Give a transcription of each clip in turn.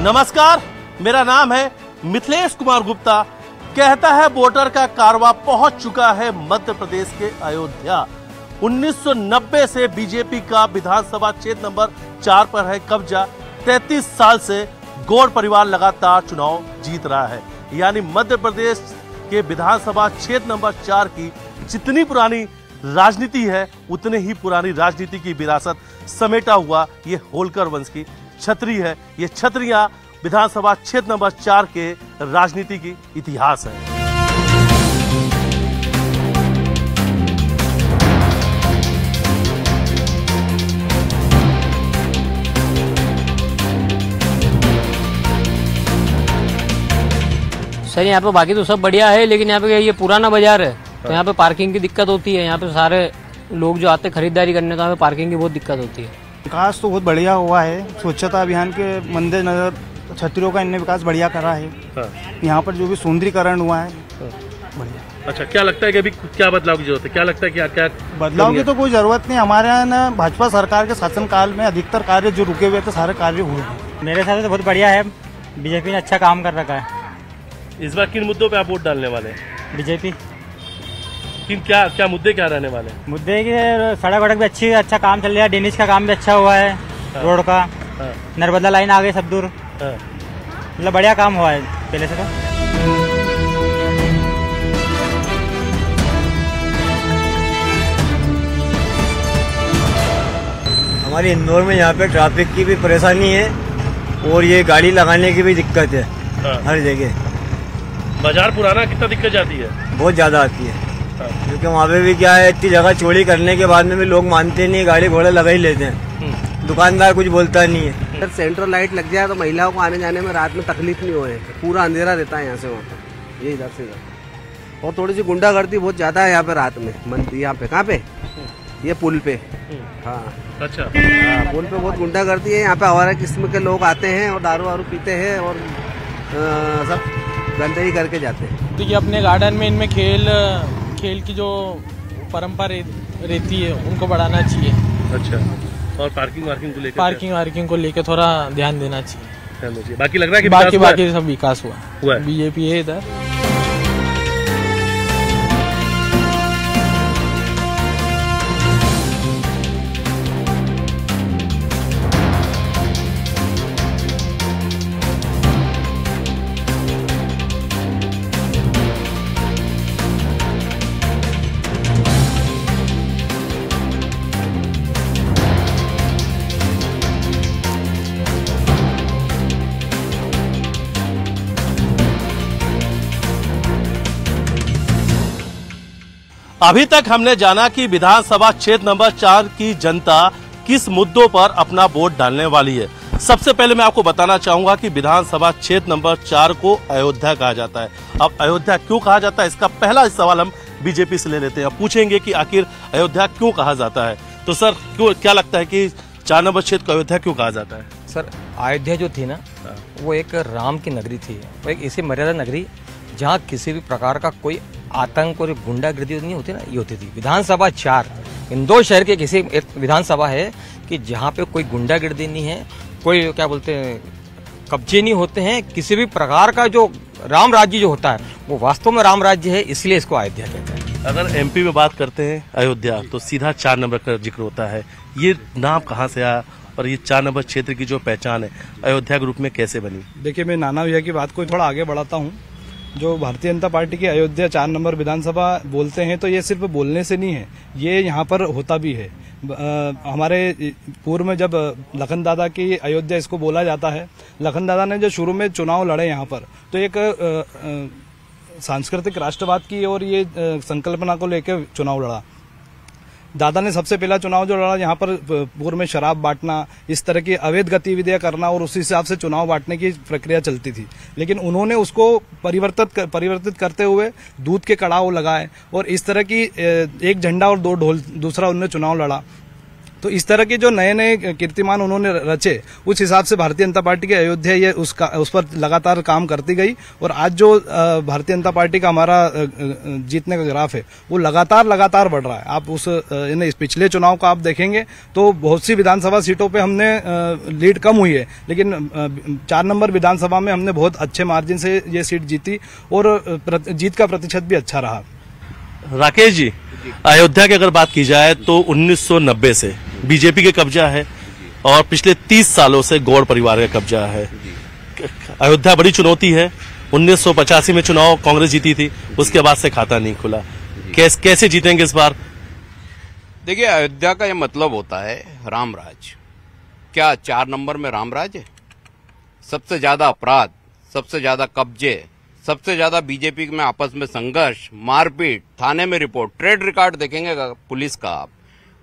नमस्कार, मेरा नाम है मिथिलेश कुमार गुप्ता। कहता है वोटर का कारवां पहुंच चुका है मध्य प्रदेश के अयोध्या। 1990 से बीजेपी का विधानसभा क्षेत्र नंबर 4 पर है कब्जा। 33 साल से गौड़ परिवार लगातार चुनाव जीत रहा है। यानी मध्य प्रदेश के विधानसभा क्षेत्र नंबर 4 की जितनी पुरानी राजनीति है उतने ही पुरानी राजनीति की विरासत समेटा हुआ ये होलकर वंश की छतरी है। ये छतरियां विधानसभा क्षेत्र नंबर 4 के राजनीति की इतिहास है। सर यहाँ पे बाकी तो सब बढ़िया है, लेकिन यहाँ पे ये पुराना बाजार है तो यहाँ पे पार्किंग की दिक्कत होती है। यहाँ पे सारे लोग जो आते खरीदारी करने तो यहाँ पे पार्किंग की बहुत दिक्कत होती है। विकास तो बहुत बढ़िया हुआ है। स्वच्छता अभियान के मद्देनजर छतरियों का इनने विकास बढ़िया करा है। यहाँ पर जो भी सुंदरीकरण हुआ है बढ़िया। अच्छा, क्या लगता है कि अभी क्या बदलाव की जरूरत है? क्या लगता है कि क्या बदलाव की तो कोई जरूरत नहीं। हमारे यहाँ ना भाजपा सरकार के शासनकाल में अधिकतर कार्य जो रुके हुए थे सारे कार्य हुए हैं। मेरे हिसाब से तो बहुत बढ़िया है। बीजेपी ने अच्छा काम कर रखा है। इस बार किन मुद्दों पे आप वोट डालने वाले हैं? बीजेपी। किन क्या मुद्दे क्या रहने वाले हैं? मुद्दे की सड़क वड़क भी अच्छी अच्छा काम चल रहा है। ड्रेनेज का काम भी अच्छा हुआ है। रोड का नर्मदा लाइन आ गई सब दूर। मतलब बढ़िया काम हुआ है पहले से तो। हमारे इंदौर में यहाँ पे ट्रैफिक की भी परेशानी है और ये गाड़ी लगाने की भी दिक्कत है। हर जगह बाजार पुराना कितना दिक्कत जाती है? बहुत ज्यादा आती है। क्योंकि वहाँ पे भी क्या है, इतनी जगह चौड़ी करने के बाद में भी लोग मानते नहीं, गाड़ी घोड़े लगा ही लेते हैं। दुकानदार कुछ बोलता नहीं है। अगर सेंट्रल लाइट लग जाए तो महिलाओं को आने जाने में रात में तकलीफ नहीं होए। पूरा अंधेरा रहता है यहाँ से वहाँ तक, ये इधर से इधर। और थोड़ी सी गुंडागर्दी बहुत ज्यादा है यहाँ पे रात में। यहाँ पे कहाँ पे? ये पुल पे। हाँ अच्छा। हाँ, पुल पे बहुत गुंडागर्दी है। यहाँ पे आवारा किस्म के लोग आते हैं और दारू वारू पीते हैं और सब गंदगी करके जाते हैं। तो ये अपने गार्डन में इनमें खेल की जो परंपरा रहती है उनको बढ़ाना चाहिए। अच्छा, और पार्किंग वार्किंग को लेकर थोड़ा ध्यान देना चाहिए। बाकी लग रहा है कि बाकी सब विकास हुआ। बीजेपी है इधर। अभी तक हमने जाना कि विधानसभा क्षेत्र नंबर 4 की जनता किस मुद्दों पर अपना वोट डालने वाली है। सबसे पहले मैं आपको बताना चाहूंगा कि विधानसभा क्षेत्र नंबर 4 को अयोध्या कहा जाता है। अब अयोध्या क्यों कहा जाता है, इसका पहला सवाल हम बीजेपी से ले लेते हैं। पूछेंगे कि आखिर अयोध्या क्यों कहा जाता है। तो सर, क्या लगता है कि 4 नंबर क्षेत्र को अयोध्या क्यों कहा जाता है? सर, अयोध्या जो थी ना वो एक राम की नगरी थी। वो एक ऐसी मर्यादा नगरी जहाँ किसी भी प्रकार का कोई आतंक और गुंडागर्दी नहीं होती ना, ये होती थी। विधानसभा 4 इंदौर शहर के किसी एक विधानसभा है कि जहाँ पे कोई गुंडागर्दी नहीं है, कोई क्या बोलते हैं कब्जे नहीं होते हैं। किसी भी प्रकार का जो राम राज्य जो होता है वो वास्तव में राम राज्य है, इसलिए इसको अयोध्या कहते हैं। अगर एमपी में बात करते हैं अयोध्या तो सीधा 4 नंबर का जिक्र होता है। ये नाम कहाँ से आया और ये 4 नंबर क्षेत्र की जो पहचान है अयोध्या के रूप में कैसे बनी? देखिए, मैं नाना भैया की बात को थोड़ा आगे बढ़ाता हूँ। जो भारतीय जनता पार्टी की अयोध्या 4 नंबर विधानसभा बोलते हैं तो ये सिर्फ बोलने से नहीं है, ये यहाँ पर होता भी है। हमारे पूर्व में जब लखन दादा की अयोध्या इसको बोला जाता है, लखन दादा ने जो शुरू में चुनाव लड़े यहाँ पर तो एक सांस्कृतिक राष्ट्रवाद की और ये संकल्पना को लेकर चुनाव लड़ा। दादा ने सबसे पहला चुनाव जो लड़ा यहाँ पर पूर्व में शराब बांटना, इस तरह की अवैध गतिविधियां करना और उसी हिसाब से चुनाव बांटने की प्रक्रिया चलती थी। लेकिन उन्होंने उसको परिवर्तित करते हुए दूध के कड़ाव लगाए और इस तरह की एक झंडा और 2 ढोल दूसरा उन्होंने चुनाव लड़ा। तो इस तरह के जो नए नए कीर्तिमान उन्होंने रचे, उस हिसाब से भारतीय जनता पार्टी की अयोध्या ये उस पर लगातार काम करती गई। और आज जो भारतीय जनता पार्टी का हमारा जीतने का ग्राफ है वो लगातार बढ़ रहा है। आप इस पिछले चुनाव को आप देखेंगे तो बहुत सी विधानसभा सीटों पे हमने लीड कम हुई है, लेकिन 4 नंबर विधानसभा में हमने बहुत अच्छे मार्जिन से ये सीट जीती और जीत का प्रतिशत भी अच्छा रहा। राकेश जी, अयोध्या की अगर बात की जाए तो 1990 से बीजेपी के कब्जा है और पिछले 30 सालों से गौड़ परिवार का कब्जा है। अयोध्या बड़ी चुनौती है। 1985 में चुनाव कांग्रेस जीती थी, उसके बाद से खाता नहीं खुला। कैसे जीतेंगे इस बार? देखिए, अयोध्या का यह मतलब होता है राम राज। क्या 4 नंबर में राम राज है? सबसे ज्यादा अपराध, सबसे ज्यादा कब्जे, सबसे ज्यादा बीजेपी में आपस में संघर्ष, मारपीट, थाने में रिपोर्ट, ट्रेड रिकॉर्ड देखेंगे पुलिस का आप,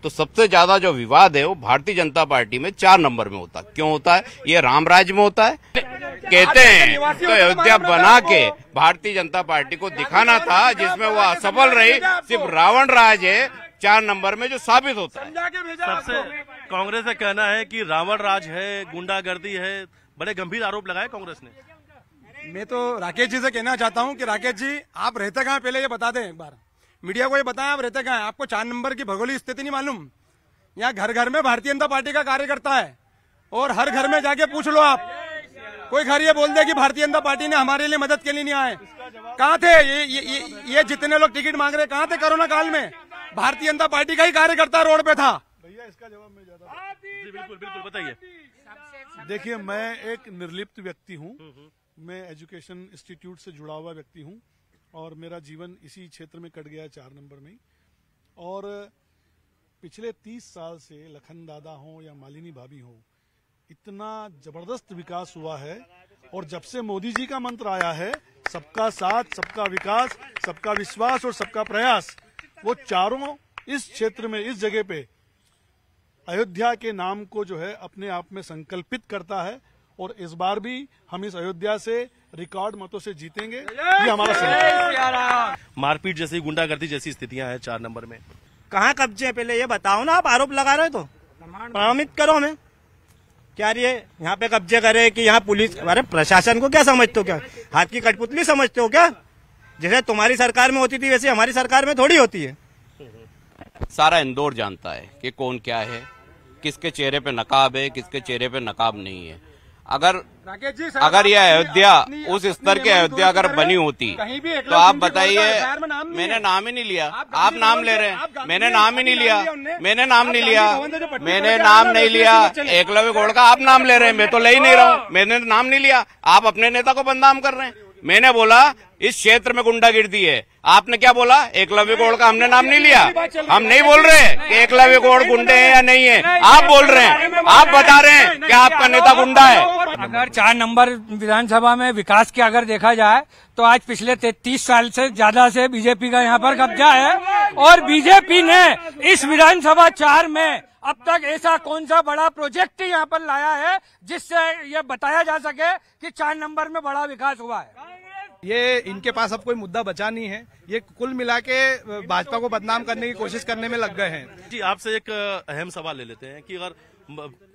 तो सबसे ज्यादा जो विवाद है वो भारतीय जनता पार्टी में 4 नंबर में होता है। क्यों होता है? ये रामराज में होता है कहते हैं। तो अयोध्या बना के भारतीय जनता पार्टी को दिखाना था, जिसमें वो असफल रही। सिर्फ रावण राज है 4 नंबर में जो साबित होता है। सबसे कांग्रेस का कहना है कि रावण राज है, गुंडागर्दी है, बड़े गंभीर आरोप लगाए कांग्रेस ने। मैं तो राकेश जी से कहना चाहता हूं कि राकेश जी, आप रहते कहां पहले ये बता दें एक बार, मीडिया को ये बताएं आप रहते कहां हैं। आपको 4 नंबर की भौगोलिक स्थिति नहीं मालूम? यहाँ घर घर में भारतीय जनता पार्टी का कार्यकर्ता है और हर घर में जाके पूछ लो आप। कोई घर ये बोल दे कि भारतीय जनता पार्टी ने हमारे लिए मदद के लिए नहीं आए। कहाँ थे ये जितने लोग टिकट मांग रहे, कहाँ थे कोरोना काल में? भारतीय जनता पार्टी का ही कार्यकर्ता रोड पे था। भैया, इसका जवाब मैं ज्यादा। जी बिल्कुल बिल्कुल, बताइए। देखिए, मैं एक निर्लिप्त व्यक्ति हूँ। मैं एजुकेशन इंस्टीट्यूट से जुड़ा हुआ व्यक्ति हूँ और मेरा जीवन इसी क्षेत्र में कट गया 4 नंबर में। और पिछले 30 साल से लखन दादा हो या मालिनी भाभी हो, इतना जबरदस्त विकास हुआ है। और जब से मोदी जी का मंत्र आया है, सबका साथ, सबका विकास, सबका विश्वास और सबका प्रयास, वो चारों इस क्षेत्र में, इस जगह पे अयोध्या के नाम को जो है अपने आप में संकल्पित करता है। और इस बार भी हम इस अयोध्या से रिकॉर्ड मतों से जीतेंगे, ये हमारा संकल्प। मारपीट जैसी, गुंडागर्दी जैसी स्थितियां हैं 4 नंबर में। कहाँ कब्जे हैं पहले ये बताओ ना। आप आरोप लगा रहे हो तो प्रमाणित करो हमें। क्या ये यहाँ पे कब्जे करे कि यहाँ पुलिस? अरे प्रशासन को क्या समझते हो? क्या हाथ की कठपुतली समझते हो क्या? जैसे तुम्हारी सरकार में होती थी वैसे हमारी सरकार में थोड़ी होती है। सारा इंदौर जानता है कि कौन क्या है, किसके चेहरे पे नकाब है, किसके चेहरे पे नकाब नहीं है। अगर यह अयोध्या उस स्तर की अयोध्या अगर बनी होती तो आप बताइए, मैंने नाम ही नहीं लिया। आप नाम ले रहे हैं, मैंने नाम ही नहीं लिया। मैंने नाम नहीं लिया। एकलव्य गौड़ का आप नाम ले रहे हैं, मैं तो ले ही नहीं रहा हूँ। मैंने नाम नहीं लिया। आप अपने नेता को बदनाम कर रहे हैं। मैंने बोला इस क्षेत्र में गुंडागिर्दी है। आपने क्या बोला? एकलव्य गौड़ का हमने नाम नहीं लिया। हम नहीं बोल रहे कि एकलव्य गौड़ गुंडे हैं या नहीं है। आप बोल रहे हैं, आप बता रहे हैं कि आपका नेता गुंडा है। अगर 4 नंबर विधानसभा में विकास की अगर देखा जाए तो आज पिछले 33 साल से ज्यादा से बीजेपी का यहाँ पर कब्जा है। और बीजेपी ने इस विधानसभा 4 में अब तक ऐसा कौन सा बड़ा प्रोजेक्ट यहाँ पर लाया है जिससे ये बताया जा सके कि 4 नंबर में बड़ा विकास हुआ है? ये इनके पास अब कोई मुद्दा बचा नहीं है। ये कुल मिला के भाजपा को बदनाम करने की कोशिश करने में लग गए हैं। जी, आपसे एक अहम सवाल ले लेते हैं कि अगर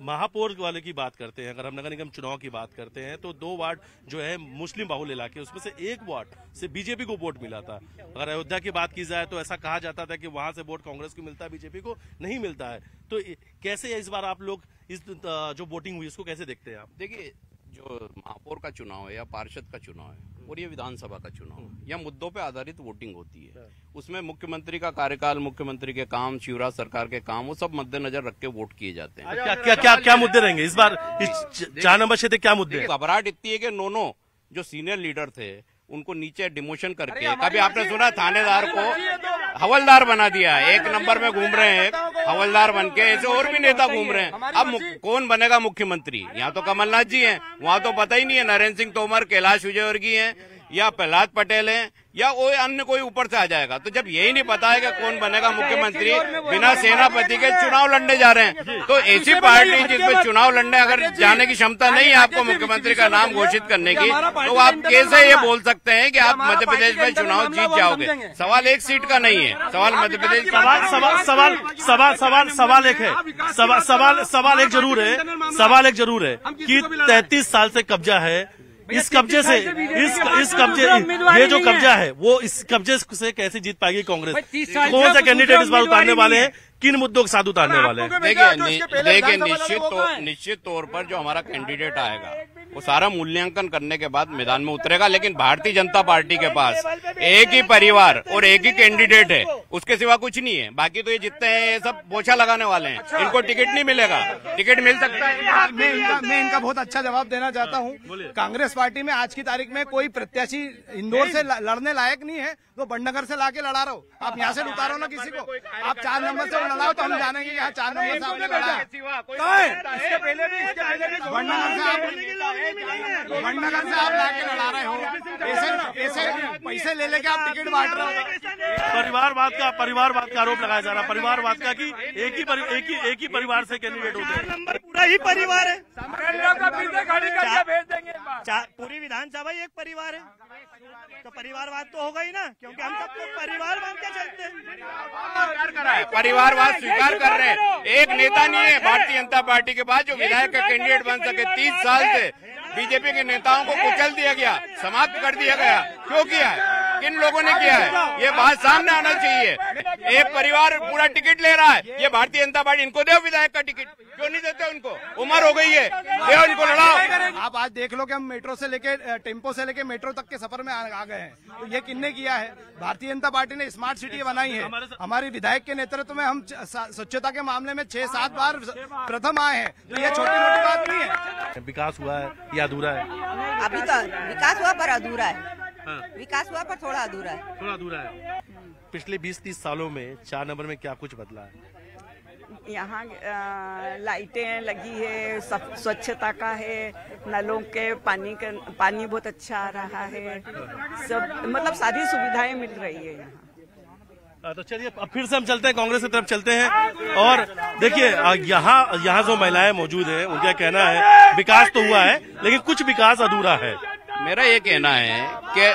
महापौर वाले की बात करते हैं, अगर हम नगर निगम चुनाव की बात करते हैं तो 2 वार्ड जो है मुस्लिम बाहुल इलाके, उसमें से 1 वार्ड से बीजेपी को वोट मिला था। अगर अयोध्या की बात की जाए तो ऐसा कहा जाता था कि वहां से वोट कांग्रेस को मिलता है, बीजेपी को नहीं मिलता है। तो कैसे इस बार आप लोग इस जो वोटिंग हुई उसको कैसे देखते हैं आप? देखिए, जो महापौर का चुनाव है या पार्षद का चुनाव है और ये विधानसभा का चुनाव है, यह मुद्दों पे आधारित वोटिंग होती है। उसमें मुख्यमंत्री का कार्यकाल, मुख्यमंत्री के काम, शिवराज सरकार के काम, वो सब मद्देनजर रख के वोट किए जाते हैं। क्या मुद्दे रहेंगे इस बार? इस 4 नंबर क्षेत्र क्या मुद्दे? घबराहट इतनी है कि नोनो जो सीनियर लीडर थे उनको नीचे डिमोशन करके, कभी आपने सुना थानेदार को हवलदार बना दिया, 1 नंबर में घूम रहे हैं हवलदार बन के। ऐसे और भी नेता घूम रहे हैं। अब कौन बनेगा मुख्यमंत्री? यहाँ तो कमलनाथ जी हैं, वहाँ तो पता ही नहीं है। नरेंद्र सिंह तोमर, कैलाश विजयवर्गीय हैं, या प्रहलाद पटेल हैं या वो अन्य कोई ऊपर से आ जाएगा। तो जब यही नहीं पता है कि कौन बनेगा मुख्यमंत्री, बिना सेनापति के चुनाव लड़ने जा रहे हैं, तो ऐसी पार्टी जिसमें चुनाव लड़ने अगर जाने की क्षमता नहीं है आपको मुख्यमंत्री का नाम घोषित करने की, तो आप कैसे ये बोल सकते हैं कि आप मध्य प्रदेश में चुनाव जीत जाओगे? सवाल एक सीट का नहीं है, सवाल मध्य प्रदेश सवाल एक है, सवाल एक जरूर है कि 33 साल से कब्जा है। इस कब्जे से ये जो कब्जा है वो इस कब्जे से कैसे जीत पाएगी कांग्रेस? कौन सा कैंडिडेट इस बार उतारने वाले हैं? किन मुद्दों के साथ उतारने वाले हैं? देखिए निश्चित तौर पर जो हमारा कैंडिडेट आएगा वो सारा मूल्यांकन करने के बाद मैदान में उतरेगा, लेकिन भारतीय जनता पार्टी के पास एक ही परिवार और एक ही कैंडिडेट है, उसके सिवा कुछ नहीं है। बाकी तो ये जितने हैं ये सब पोछा लगाने वाले हैं, इनको टिकट नहीं मिलेगा। टिकट मिल सकता है। मैं इनका बहुत अच्छा जवाब देना चाहता हूँ। कांग्रेस पार्टी में आज की तारीख में कोई प्रत्याशी इंदौर से लड़ने लायक नहीं है, वो बड़नगर से लाके लड़ा रहा हो। आप यहाँ से उतारो ना किसी को, आप 4 नंबर से लड़ाओ तो हम जानेंगे कि 4 नंबर से आपने लड़ा है। बड़नगर से आप लाके लड़ा रहे हो, ऐसे पैसे ले लेके आप टिकट बांट रहे हो। परिवारवाद का आरोप लगाया जा रहा है, परिवारवाद का कि एक ही परिवार से कैंडिडेट होते हैं। पूरा ही परिवार है, पूरी विधानसभा ही एक परिवार है, तो परिवारवाद तो होगा ही ना, क्योंकि हम सब लोग परिवार मान के चलते हैं। परिवारवाद स्वीकार कर रहे हैं। एक नेता नहीं है भारतीय जनता पार्टी के पास जो विधायक का कैंडिडेट बन सके। 30 साल से बीजेपी के नेताओं को कुचल दिया गया, समाप्त कर दिया गया। क्यों किया है? किन लोगों ने किया है? ये बात सामने आना चाहिए। एक परिवार पूरा टिकट ले रहा है, ये भारतीय जनता पार्टी, इनको दो विधायक का टिकट, क्यों नहीं देते उनको? उम्र हो गई है, दे उनको, लड़ाओ। आप आज देख लो कि हम मेट्रो से लेके टेम्पो से लेके मेट्रो तक के सफर में आ गए हैं, तो ये किन्ने किया है? भारतीय जनता पार्टी ने स्मार्ट सिटी बनाई है। हमारी विधायक के नेतृत्व में हम स्वच्छता के मामले में 6-7 बार प्रथम आए हैं, तो ये छोटी मोटी बात नहीं है। विकास हुआ है या अधूरा है? अभी तो विकास हुआ पर अधूरा है। विकास हुआ पर थोड़ा अधूरा है। पिछले 20-30 सालों में 4 नंबर में क्या कुछ बदला है? यहाँ लाइटें लगी है, स्वच्छता का है, नलों के पानी बहुत अच्छा आ रहा है, सब मतलब सारी सुविधाएं मिल रही है यहाँ। तो चलिए अब फिर से हम चलते हैं, कांग्रेस की तरफ चलते हैं। और देखिए यहाँ जो महिलाएं मौजूद हैं उनका कहना है विकास तो हुआ है लेकिन कुछ विकास अधूरा है। मेरा ये कहना है कि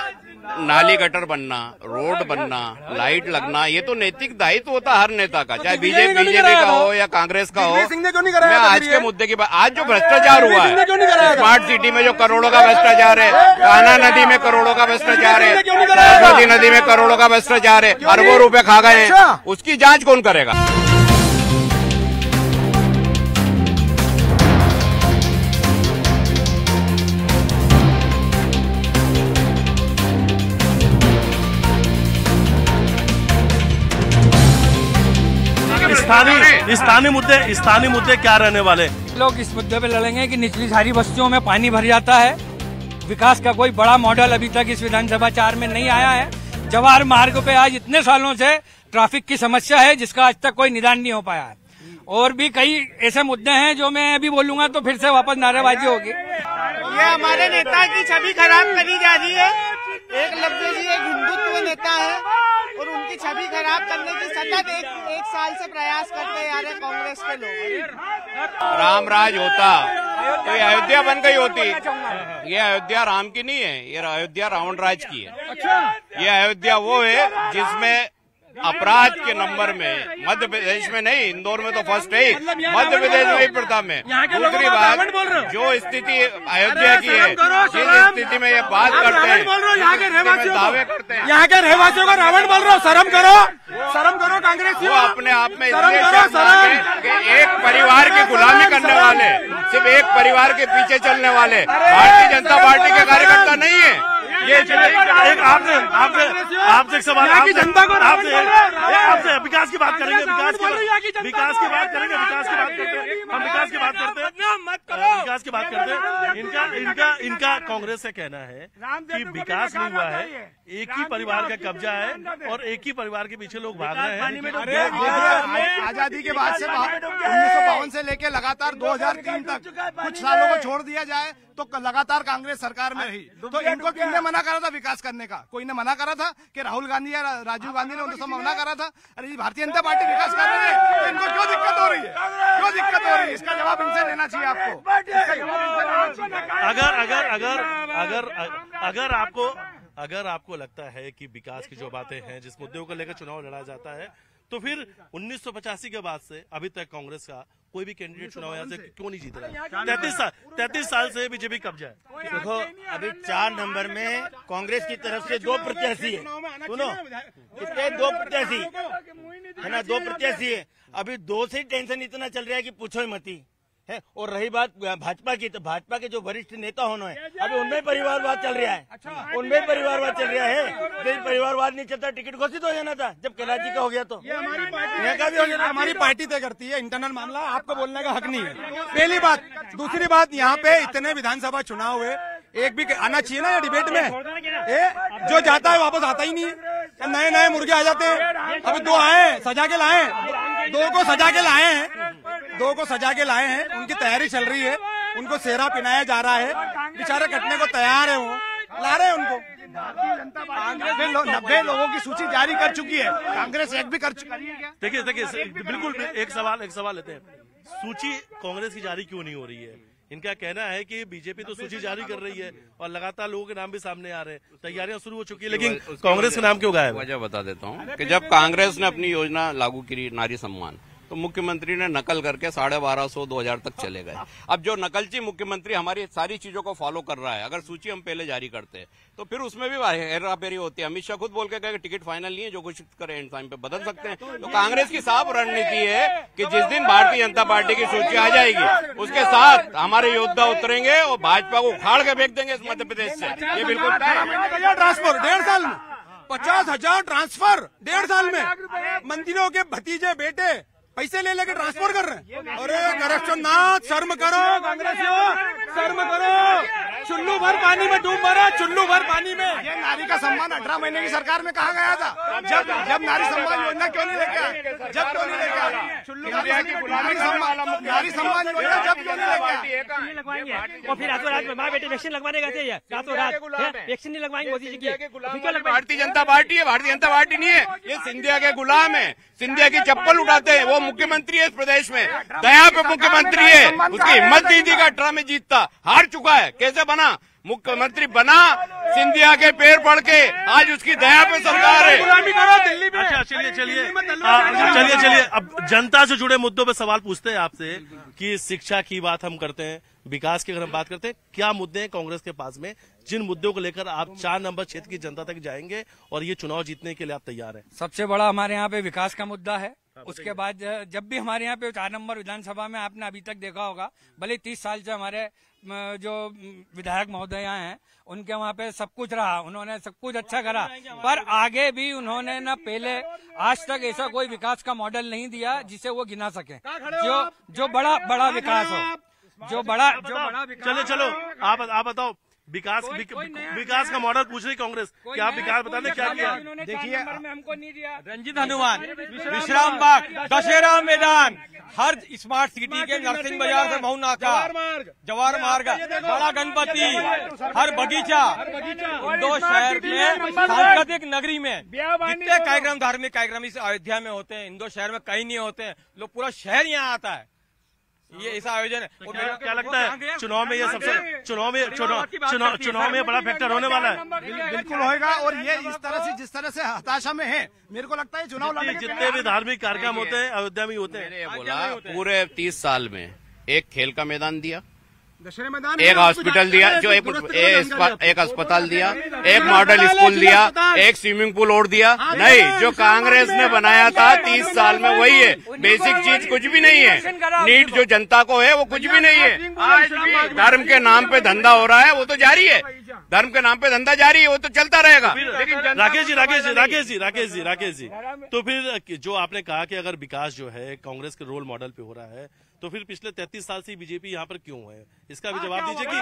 नाली गटर बनना, रोड बनना, लाइट लगना, ये तो नैतिक दायित्व होता हर नेता का, चाहे बीजेपी का हो या कांग्रेस का हो। मैं आज के मुद्दे की बात, आज जो भ्रष्टाचार हुआ है स्मार्ट सिटी में, जो करोड़ों का भ्रष्टाचार है, कान्हा नदी में करोड़ों का भ्रष्टाचार है, सरस्वती नदी में करोड़ों का भ्रष्टाचार है, अरबों रुपए खा गए हैं, उसकी जांच कौन करेगा? स्थानीय मुद्दे क्या रहने वाले? लोग इस मुद्दे पे लड़ेंगे कि निचली सारी बस्तियों में पानी भर जाता है। विकास का कोई बड़ा मॉडल अभी तक इस विधानसभा 4 में नहीं आया है। जवाहर मार्ग पे आज इतने सालों से ट्रैफिक की समस्या है जिसका आज तक कोई निदान नहीं हो पाया है। और भी कई ऐसे मुद्दे हैं जो मैं अभी बोलूंगा तो फिर से वापस नारेबाजी होगी। ये हमारे नेता की छवि खराब करी जा रही है। एक लफ्ज जी एक हिंदुत्व नेता है और उनकी छवि खराब करने की सतत एक साल से प्रयास करते आ रहे कांग्रेस के लोग। राम राज होता तो ये अयोध्या बन गई होती। ये अयोध्या राम की नहीं है, ये अयोध्या रावण राज की है। ये अयोध्या वो है जिसमें अपराध के नंबर में मध्य प्रदेश में नहीं, इंदौर में तो फर्स्ट है, मध्य प्रदेश में ही प्रथम है। दूसरी बात, जो स्थिति अयोध्या की है, जिस स्थिति में ये बात करते हैं, दावे करते हैं, यहाँ के रहवासियों को रावण बोल रहा हो। शर्म करो कांग्रेसियों। वो अपने आप में एक परिवार की गुलामी करने वाले, सिर्फ एक परिवार के पीछे चलने वाले भारतीय जनता पार्टी के कार्यकर्ता नहीं है। ये एक आपसे एक सवाल, आपसे विकास की बात करेंगे, विकास की बात करते हैं। इनका कांग्रेस से कहना है कि विकास नहीं हुआ है, एक ही परिवार का कब्जा है और एक ही परिवार के पीछे लोग भाग रहे हैं। आजादी के बाद से 1952 से लेके लगातार 2003 तक कुछ सालों को छोड़ दिया जाए तो लगातार कांग्रेस सरकार में रही। तो इनको किसने मना करा था विकास करने का? कोई ने मना करा था कि राहुल गांधी या राजीव गांधी ने उनको मना करा था? अरे भारतीय जनता पार्टी विकास कर रही है, तो इनको क्यों दिक्कत हो रही है? क्यों दिक्कत हो रही है? इसका जवाब इनसे लेना चाहिए आपको। अगर आपको लगता है कि विकास की जो बातें हैं, जिस मुद्दों को लेकर चुनाव लड़ा जाता है, तो फिर 1985 के बाद से अभी तक कांग्रेस का कोई भी कैंडिडेट चुनाव यहाँ से क्यों नहीं जीत रहा? 33 साल से बीजेपी कब्जा है। देखो अभी 4 नंबर में कांग्रेस की तरफ से 2 प्रत्याशी है। सुनो कितने 2 प्रत्याशी है ना, 2 प्रत्याशी है। अभी 2 से ही टेंशन इतना चल रहा है कि पूछो ही मती है। और रही बात भाजपा की, तो भाजपा के जो वरिष्ठ नेता होने हैं अभी उनमें परिवारवाद चल रहा है, उनमें परिवारवाद चल रहा है। यदि परिवारवाद नहीं चलता टिकट घोषित हो जाना था जब कैलाश जी का हो गया, तो यहाँ का भी हो जाना। हमारी पार्टी तय करती है, इंटरनल मामला, आपको बोलने का हक नहीं है, पहली बात। दूसरी बात, यहाँ पे इतने विधानसभा चुनाव हुए, एक भी आना चाहिए ना ये डिबेट में। जो जाता है वापस आता ही नहीं है, नए नए मुर्गे आ जाते हैं। अभी 2 आए सजा के लाए, 2 को सजा के लाए हैं, 2 को सजा के लाए हैं। उनकी तैयारी चल रही है, उनको सेहरा पिनाया जा रहा है, बेचारे कटने को तैयार है, वो ला रहे हैं उनको। कांग्रेस 90 लोगों की सूची जारी कर चुकी है, कांग्रेस एक भी कर चुकी है क्या? देखिए बिल्कुल एक सवाल लेते हैं, सूची कांग्रेस की जारी क्यों नहीं हो रही है? इनका कहना है कि बीजेपी तो सूची जारी कर रही है और लगातार लोगों के नाम भी सामने आ रहे हैं, तैयारियां शुरू हो चुकी है, लेकिन कांग्रेस के नाम क्यों गायब? वजह बता देता हूँ कि जब कांग्रेस ने अपनी योजना लागू की नारी सम्मान, तो मुख्यमंत्री ने नकल करके 1250-2000 तक चले गए। अब जो नकलची मुख्यमंत्री हमारी सारी चीजों को फॉलो कर रहा है, अगर सूची हम पहले जारी करते हैं तो फिर उसमें भी हेराफेरी होती है। अमित शाह खुद बोल के कहे टिकट फाइनल नहीं है, जो घोषित करें एंड टाइम पे बदल सकते हैं। तो कांग्रेस की साफ रणनीति है कि जिस दिन भारतीय जनता पार्टी की सूची आ जाएगी उसके साथ हमारे योद्धा उतरेंगे और भाजपा को उखाड़ के फेंक देंगे इस मध्य प्रदेश से। ये बिल्कुल ट्रांसफर 1.5 साल में 50,000 ट्रांसफर 1.5 साल में। मंत्रियों के भतीजे बेटे पैसे ले लेके ट्रांसफर कर रहे हैं। अरे करप्शननाथ, शर्म करो कांग्रेसियों, शर्म करो। चुल्लू भर पानी में डूब मरा, चुल्लू भर पानी में। ये नारी का सम्मान 18 महीने की सरकार में कहा गया था। जब नारी सम्मान योजना क्यों नहीं लेके आए? जब क्यों नहीं लेके आए? चुल्लू नारी सम्मान योजना जब क्यों नहीं लेके आए? लगवाएंगे और फिर रातों रात में माँ बेटे वैक्सीन लगवाने गए थे, रातों रात वैक्सीन नहीं लगवाएंगे मोदी जी की। भारतीय जनता पार्टी है, भारतीय जनता पार्टी नहीं है, ये सिंधिया के गुलाम है, सिंधिया की चप्पल उठाते हैं। वो मुख्यमंत्री है इस प्रदेश में, दया पे मुख्यमंत्री है, उसकी हिम्मत नहीं थी कि 18 में जीतता, हार चुका है। कैसे बना मुख्यमंत्री? बना सिंधिया के पैर पड़ के, आज उसकी दया पे सरकार है। अच्छा चलिए अब जनता से जुड़े मुद्दों पे सवाल पूछते हैं आपसे कि शिक्षा की बात हम करते हैं, विकास की अगर हम बात करते हैं, क्या मुद्दे हैं कांग्रेस के पास में जिन मुद्दों को लेकर आप 4 नंबर क्षेत्र की जनता तक जाएंगे और ये चुनाव जीतने के लिए आप तैयार हैं? सबसे बड़ा हमारे यहाँ पे विकास का मुद्दा है। उसके बाद जब भी हमारे यहाँ पे 4 नंबर विधानसभा में आपने अभी तक देखा होगा, भले 30 साल से हमारे जो विधायक महोदय हैं उनके वहाँ पे सब कुछ रहा, उन्होंने सब कुछ अच्छा करा, पर आगे भी उन्होंने न पहले आज तक ऐसा कोई विकास का मॉडल नहीं दिया जिसे वो गिना सके, जो बड़ा विकास हो, जो बड़ा विकास। चलो आप बताओ, विकास का मॉडल पूछ रही कांग्रेस कि आप विकास बताने क्या किया? देखिए हमको नहीं दिया। रंजित हनुमान, विश्राम बाग, दशहरा मैदान, हर स्मार्ट सिटी के नरसिंह बाजार से महू नाका, जवाहर मार्ग, बड़ा गणपति, हर बगीचा, इंदौर शहर में सांस्कृतिक नगरी में जितने कार्यक्रम, धार्मिक कार्यक्रम इस अयोध्या में होते हैं, इंदौर शहर में कहीं नहीं होते हैं। लोग पूरा शहर यहाँ आता है, ये ऐसा आयोजन है। क्या लगता है चुनाव में ये सबसे चुनाव में बड़ा फैक्टर होने वाला है? बिल्कुल होगा। और ये जिस तरह से हताशा में है, मेरे को लगता है चुनाव लड़ने जितने भी धार्मिक कार्यक्रम होते हैं अयोध्या में ही होते हैं। मैंने बोला पूरे 30 साल में एक खेल का मैदान दिया, मैदान, एक हॉस्पिटल दिया, जो एक अस्पताल दिया, एक मॉडल स्कूल दिया, एक स्विमिंग पूल और दिया। नहीं, जो कांग्रेस ने बनाया था 30 साल में वही है। बेसिक चीज कुछ भी नहीं है। नीड जो जनता को है वो कुछ भी नहीं है। आज भी धर्म के नाम पे धंधा हो रहा है, वो तो जारी है। धर्म के नाम पे धंधा जारी है, वो तो चलता रहेगा। राकेश जी, तो फिर जो आपने कहा कि अगर विकास जो है कांग्रेस के रोल मॉडल पे हो रहा है, तो फिर पिछले 33 साल से बीजेपी यहाँ पर क्यों है? इसका भी जवाब दीजिए कि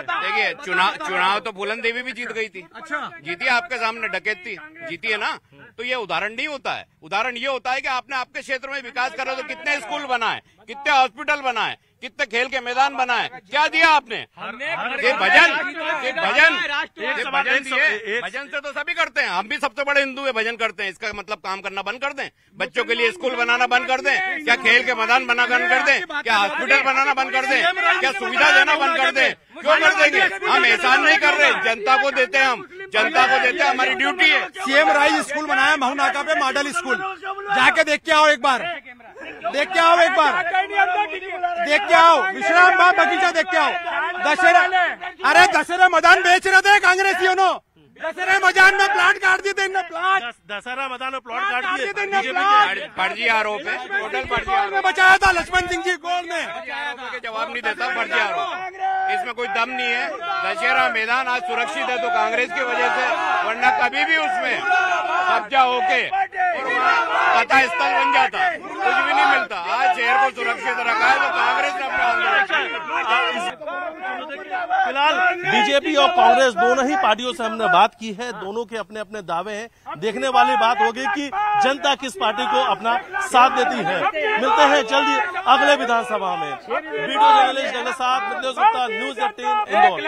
देखिए चुनाव तो फूलन देवी भी जीत गई थी। अच्छा, जीती आपके सामने, डकैती जीती है ना। तो ये उदाहरण नहीं होता है। उदाहरण ये होता है कि आपने आपके क्षेत्र में विकास करा तो कितने स्कूल बनाए, कितने हॉस्पिटल बनाए, कितने खेल के मैदान बनाए, क्या दिया आपने? भजन दिए। भजन से तो सभी करते हैं, हम भी सबसे बड़े हिंदू है, भजन करते हैं। इसका मतलब काम करना बंद कर दें, बच्चों के लिए स्कूल बनाना बंद कर दें, क्या खेल के मैदान बंद कर दें, क्या हॉस्पिटल बनाना बंद कर दें, क्या सुविधा देना बंद कर दें? क्यों कर देंगे? हम एहसान नहीं कर रहे, जनता को देते हैं, हम जनता को देते हैं, हमारी ड्यूटी है। सीएम राइज स्कूल बनाया महू नाका पे, मॉडल स्कूल, जाके देख के आओ एक बार, देख के आओ एक बार, देख के आओ। विश्राम बाग बगीचा देख के आओ। दशहरा, अरे दशहरा मैदान बेच रहे थे कांग्रेसियों ने, दशहरा मैदान में प्लाट काट दिए थे, प्लाट दशहरा मैदान में प्लॉट काट दिए, फर्जी आरोप है, टोटल फर्जी आरोप बचाया था लक्ष्मण सिंह जी गोल ने, जवाब नहीं देता, फर्जी आरोप, इसमें कोई दम नहीं है। दशहरा मैदान आज सुरक्षित है तो कांग्रेस की वजह से, वरना कभी भी उसमें कब्जा होके कथा स्थल बन जाता, कुछ भी नहीं मिलता। आज शहर को सुरक्षित रखा है तो कांग्रेस ने अपने आंदोलन। फिलहाल बीजेपी और कांग्रेस दोनों ही पार्टियों से हमने बात की है, दोनों के अपने अपने दावे हैं। देखने वाली बात होगी कि जनता किस पार्टी को अपना साथ देती है। मिलते हैं जल्दी अगले विधानसभा में। वीडियो जर्नलिस्ट के साथ मिथिलेश गुप्ता, न्यूज़ 18 इंदौर।